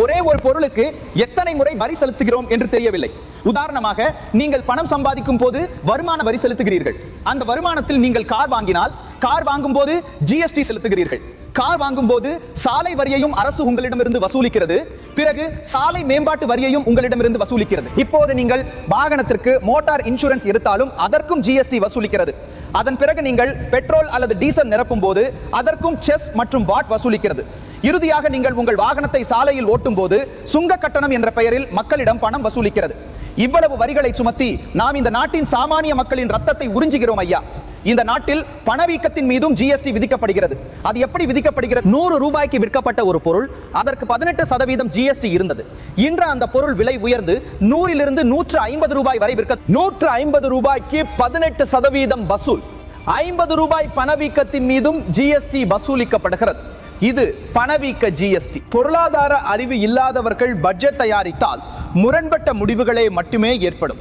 ஒரே ஒரு பொருளுக்கு எத்தனை முறை வரி செலுத்துகிறோம் என்று தெரியவில்லை. உதாரணமாக, நீங்கள் பணம் சம்பாதிக்கும் போது வருமான வரி செலுத்துகிறீர்கள். அந்த வருமானத்தில் நீங்கள் கார் வாங்கினால் கார் வாங்கும் போது ஜிஎஸ்டி செலுத்துகிறீர்கள். கார் வாங்கும் போது சாலை வரியையும் அரசு உங்களிடமிருந்து வசூலிக்கிறது. பிறகு சாலை மேம்பாட்டு வரியையும் உங்களிடமிருந்து வசூலிக்கிறது. இப்போது நீங்கள் வாகனத்திற்கு மோட்டார் இன்சூரன்ஸ் எடுத்தாலும் அதற்கும் ஜிஎஸ்டி வசூலிக்கிறது. அதன் பிறகு நீங்கள் பெட்ரோல் அல்லது டீசல் நிரப்பும் போது அதற்கும் செஸ் மற்றும் வாட் வசூலிக்கிறது. இறுதியாக நீங்கள் உங்கள் வாகனத்தை சாலையில் ஓட்டும் போது சுங்க கட்டணம் என்ற பெயரில் மக்களிடம் பணம் வசூலிக்கிறது. இவ்வளவு வரிகளை சுமத்தி நாம் இந்த நாட்டின் சாமானிய மக்களின் ரத்தத்தை உறிஞ்சுகிறோம் ஐயா. இந்த நாட்டில் பணவீக்கத்தின் மீதும் ஜிஎஸ்டி விதிக்கப்படுகிறது. அது எப்படி விதிக்கப்படுகிறது? 100 ரூபாய்க்கு விற்கப்பட்ட ஒரு பொருள், அதற்கு 18% ஜிஎஸ்டி இருந்தது. இன்று அந்த பொருள் விலை உயர்ந்து 100 150 ரூபாய் வரை விற்க 150 ரூபாய்க்கு 18% வசூல். 50 ரூபாய் பணவீக்கத்தின் மீதும் ஜிஎஸ்டி வசூலிக்கப்படுகிறது. இது பணவீக்க ஜிஎஸ்டி. பொருளாதார அறிவு இல்லாதவர்கள் பட்ஜெட் தயாரித்தால் முரண்பட்ட முடிவுகளே மட்டுமே ஏற்படும்.